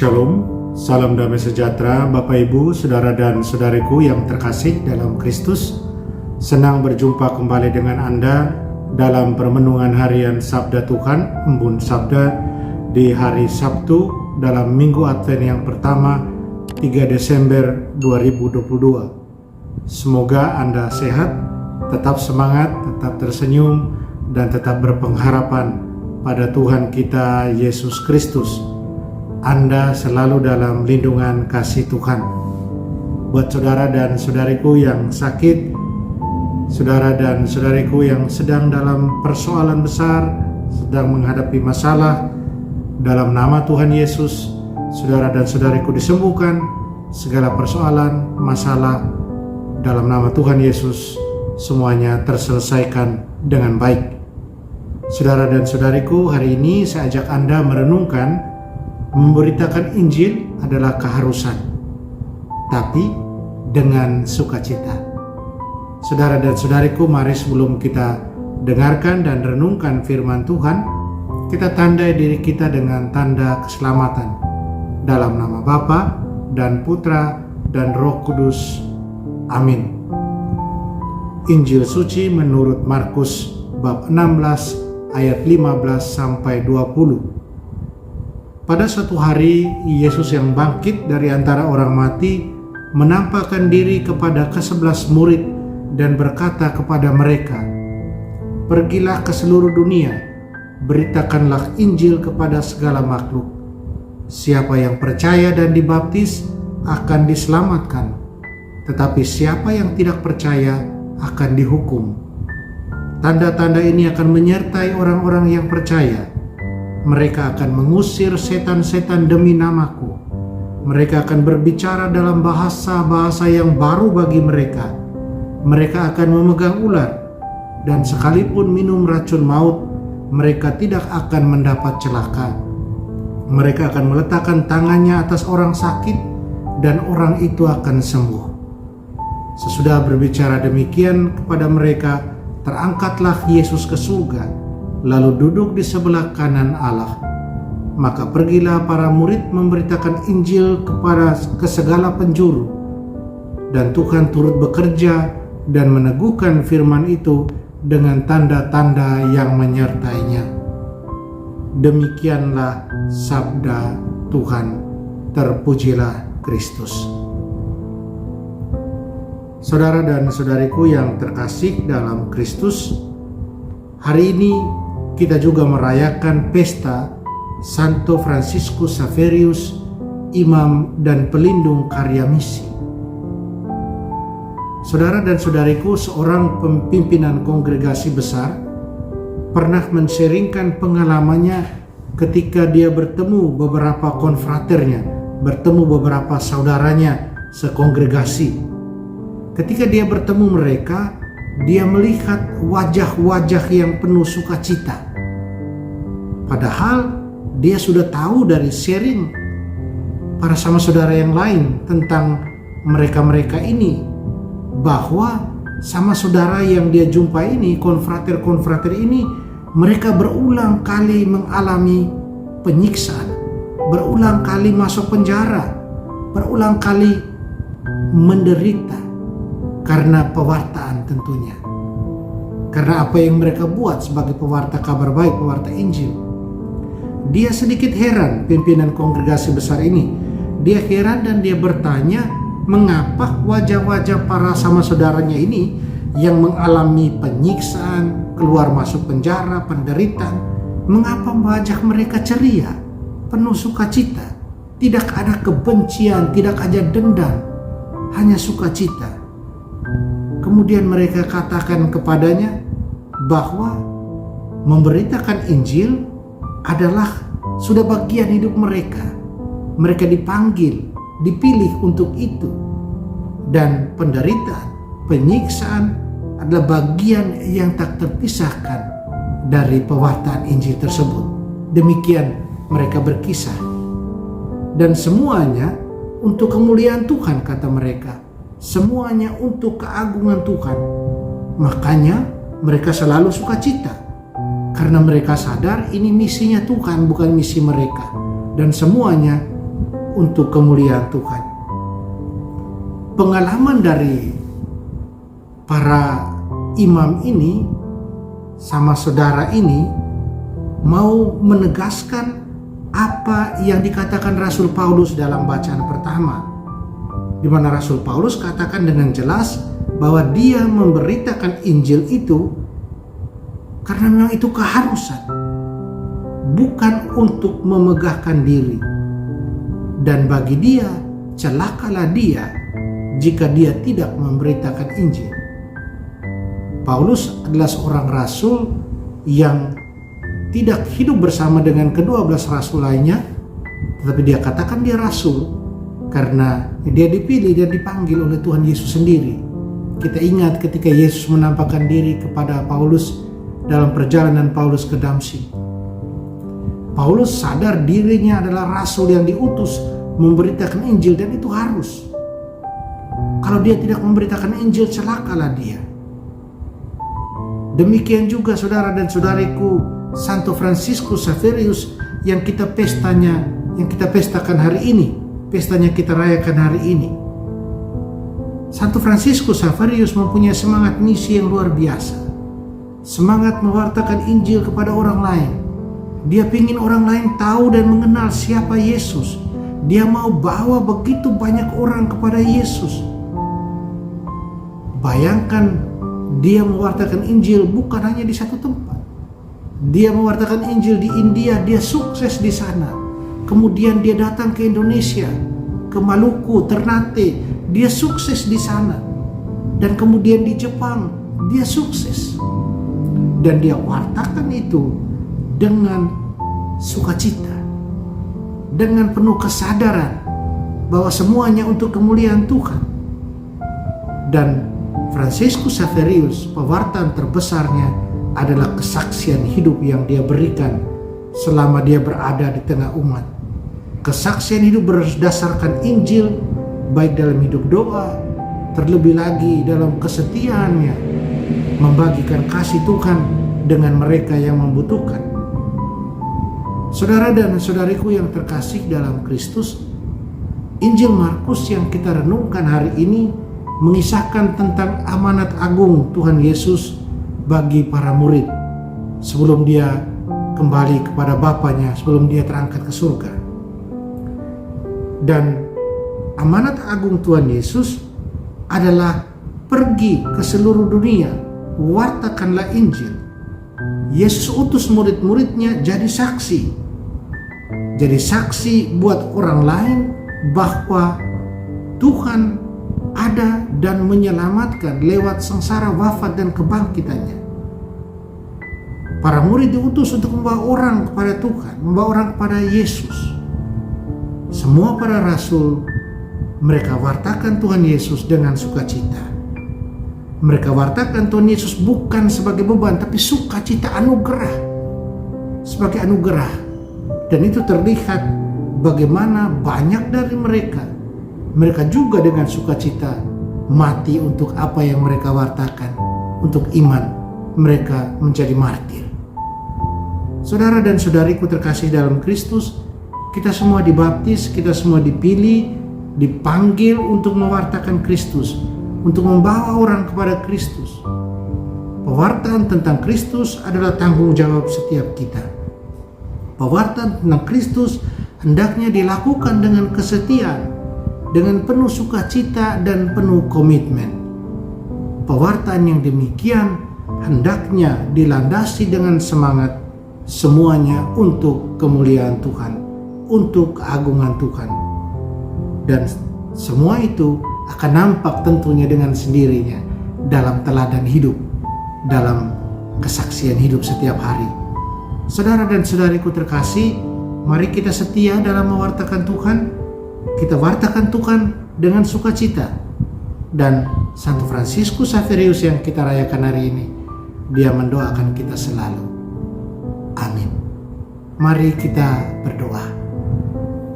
Shalom, salam damai sejahtera Bapak Ibu, Saudara dan Saudariku yang terkasih dalam Kristus. Senang berjumpa kembali dengan Anda dalam permenungan harian Sabda Tuhan, Embun Sabda di hari Sabtu dalam Minggu Advent yang pertama 3 Desember 2022. Semoga Anda sehat, tetap semangat, tetap tersenyum, dan tetap berpengharapan pada Tuhan kita Yesus Kristus. Anda selalu dalam lindungan kasih Tuhan. Buat saudara dan saudariku yang sakit, saudara dan saudariku yang sedang dalam persoalan besar, sedang menghadapi masalah, dalam nama Tuhan Yesus, saudara dan saudariku disembuhkan. Segala persoalan, masalah, dalam nama Tuhan Yesus, semuanya terselesaikan dengan baik. Saudara dan saudariku, hari ini saya ajak Anda merenungkan memberitakan Injil adalah keharusan, tapi dengan sukacita. Saudara dan saudariku, mari sebelum kita dengarkan dan renungkan firman Tuhan, kita tandai diri kita dengan tanda keselamatan. Dalam nama Bapa dan Putra dan Roh Kudus. Amin. Injil suci menurut Markus bab 16 ayat 15 sampai 20. Pada suatu hari, Yesus yang bangkit dari antara orang mati menampakkan diri kepada ke-11 murid dan berkata kepada mereka, "Pergilah ke seluruh dunia, beritakanlah Injil kepada segala makhluk. Siapa yang percaya dan dibaptis akan diselamatkan, tetapi siapa yang tidak percaya akan dihukum. Tanda-tanda ini akan menyertai orang-orang yang percaya. Mereka akan mengusir setan-setan demi namaku. Mereka akan berbicara dalam bahasa-bahasa yang baru bagi mereka. Mereka akan memegang ular, dan sekalipun minum racun maut, mereka tidak akan mendapat celaka. Mereka akan meletakkan tangannya atas orang sakit, dan orang itu akan sembuh." Sesudah berbicara demikian kepada mereka, terangkatlah Yesus ke surga, lalu duduk di sebelah kanan Allah. Maka pergilah para murid memberitakan Injil ke segala penjuru, dan Tuhan turut bekerja dan meneguhkan firman itu dengan tanda-tanda yang menyertainya. Demikianlah sabda Tuhan. Terpujilah Kristus. Saudara dan saudariku yang terkasih dalam Kristus, hari ini kita juga merayakan pesta Santo Fransiskus Xaverius, imam dan pelindung karya misi. Saudara dan saudariku, seorang pimpinan kongregasi besar pernah men-sharingkan pengalamannya ketika dia bertemu beberapa konfraternya, bertemu beberapa saudaranya sekongregasi. Ketika dia bertemu mereka, dia melihat wajah-wajah yang penuh sukacita. Padahal dia sudah tahu dari sharing para sama saudara yang lain tentang mereka-mereka ini, bahwa sama saudara yang dia jumpai ini, konfrater-konfrater ini, mereka berulang kali mengalami penyiksaan, berulang kali masuk penjara, berulang kali menderita karena pewartaan tentunya. Karena apa yang mereka buat sebagai pewarta kabar baik, pewarta Injil. Dia sedikit heran, pimpinan kongregasi besar ini. Dia heran dan dia bertanya, mengapa wajah-wajah para sama saudaranya ini yang mengalami penyiksaan, keluar masuk penjara, penderitaan, mengapa wajah mereka ceria, penuh sukacita, tidak ada kebencian, tidak ada dendam, hanya sukacita. Kemudian mereka katakan kepadanya bahwa memberitakan Injil adalah sudah bagian hidup mereka. Mereka dipanggil, dipilih untuk itu. Dan penderitaan, penyiksaan adalah bagian yang tak terpisahkan dari pewartaan Injil tersebut. Demikian mereka berkisah. Dan semuanya untuk kemuliaan Tuhan, kata mereka. Semuanya untuk keagungan Tuhan. Makanya mereka selalu sukacita, karena mereka sadar ini misinya Tuhan, bukan misi mereka. Dan semuanya untuk kemuliaan Tuhan. Pengalaman dari para imam ini sama saudara ini mau menegaskan apa yang dikatakan Rasul Paulus dalam bacaan pertama, di mana Rasul Paulus katakan dengan jelas bahwa dia memberitakan Injil itu karena memang itu keharusan, bukan untuk memegahkan diri. Dan bagi dia, celakalah dia jika dia tidak memberitakan Injil. Paulus adalah seorang rasul yang tidak hidup bersama dengan ke-12 rasul lainnya, tetapi dia katakan dia rasul karena dia dipilih dan dipanggil oleh Tuhan Yesus sendiri. Kita ingat ketika Yesus menampakkan diri kepada Paulus dalam perjalanan Paulus ke Damsyik. Paulus sadar dirinya adalah rasul yang diutus memberitakan Injil, dan itu harus. Kalau dia tidak memberitakan Injil, celakalah dia. Demikian juga saudara dan saudariku, Santo Fransiskus Xaverius yang kita pestakan hari ini, pestanya kita rayakan hari ini. Santo Fransiskus Xaverius mempunyai semangat misi yang luar biasa, semangat mewartakan Injil kepada orang lain. Dia ingin orang lain tahu dan mengenal siapa Yesus. Dia mau bawa begitu banyak orang kepada Yesus. Bayangkan, dia mewartakan Injil bukan hanya di satu tempat. Dia mewartakan Injil di India, dia sukses di sana. Kemudian dia datang ke Indonesia, ke Maluku, Ternate, dia sukses di sana. Dan kemudian di Jepang, dia sukses. Dan dia wartakan itu dengan sukacita, dengan penuh kesadaran bahwa semuanya untuk kemuliaan Tuhan. Dan Fransiskus Xaverius, pewartaan terbesarnya adalah kesaksian hidup yang dia berikan selama dia berada di tengah umat. Kesaksian hidup berdasarkan Injil, baik dalam hidup doa, terlebih lagi dalam kesetiaannya membagikan kasih Tuhan dengan mereka yang membutuhkan. Saudara dan saudariku yang terkasih dalam Kristus, Injil Markus yang kita renungkan hari ini mengisahkan tentang amanat agung Tuhan Yesus bagi para murid sebelum dia kembali kepada Bapanya, sebelum dia terangkat ke surga. Dan amanat agung Tuhan Yesus adalah pergi ke seluruh dunia, wartakanlah Injil. Yesus utus murid-muridnya jadi saksi. Jadi saksi buat orang lain bahwa Tuhan ada dan menyelamatkan lewat sengsara, wafat, dan kebangkitannya. Para murid diutus untuk membawa orang kepada Tuhan, membawa orang kepada Yesus. Semua para rasul, mereka wartakan Tuhan Yesus dengan sukacita. Mereka wartakan Tuhan Yesus bukan sebagai beban, tapi sukacita, anugerah. Sebagai anugerah. Dan itu terlihat bagaimana banyak dari mereka juga dengan sukacita mati untuk apa yang mereka wartakan, untuk iman. Mereka menjadi martir. Saudara dan saudariku terkasih dalam Kristus, kita semua dibaptis, kita semua dipilih, dipanggil untuk mewartakan Kristus, untuk membawa orang kepada Kristus. Pewartaan tentang Kristus adalah tanggung jawab setiap kita. Pewartaan tentang Kristus hendaknya dilakukan dengan kesetiaan, dengan penuh sukacita dan penuh komitmen. Pewartaan yang demikian hendaknya dilandasi dengan semangat, semuanya untuk kemuliaan Tuhan, untuk keagungan Tuhan. Dan semua itu akan nampak tentunya dengan sendirinya dalam teladan hidup, dalam kesaksian hidup setiap hari. Saudara dan saudariku terkasih, mari kita setia dalam mewartakan Tuhan. Kita wartakan Tuhan dengan sukacita. Dan Santo Fransiskus Xaverius yang kita rayakan hari ini, dia mendoakan kita selalu. Amin. Mari kita berdoa.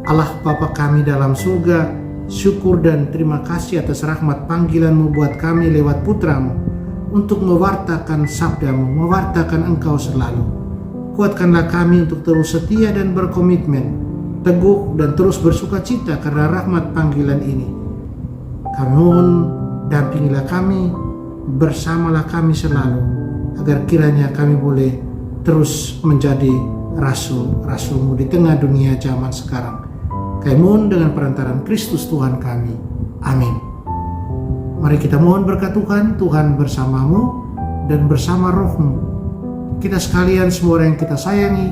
Allah Bapa kami dalam surga, syukur dan terima kasih atas rahmat panggilan-Mu buat kami lewat Putra-Mu untuk mewartakan sabda-Mu, mewartakan Engkau selalu. Kuatkanlah kami untuk terus setia dan berkomitmen teguh dan terus bersuka cita karena rahmat panggilan ini. Kami mohon, dampingilah kami, bersamalah kami selalu, agar kiranya kami boleh terus menjadi rasul-rasul-Mu di tengah dunia zaman sekarang. Kami mohon dengan perantaraan Kristus Tuhan kami. Amin. Mari kita mohon berkat Tuhan. Tuhan bersamamu dan bersama roh-Mu. Kita sekalian, semua orang yang kita sayangi,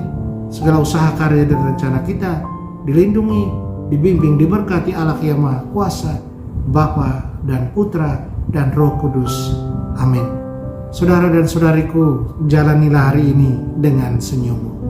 segala usaha karya dan rencana kita dilindungi, dibimbing, diberkati Allah yang Maha Kuasa, Bapa dan Putra dan Roh Kudus. Amin. Saudara dan saudariku, jalanilah hari ini dengan senyum.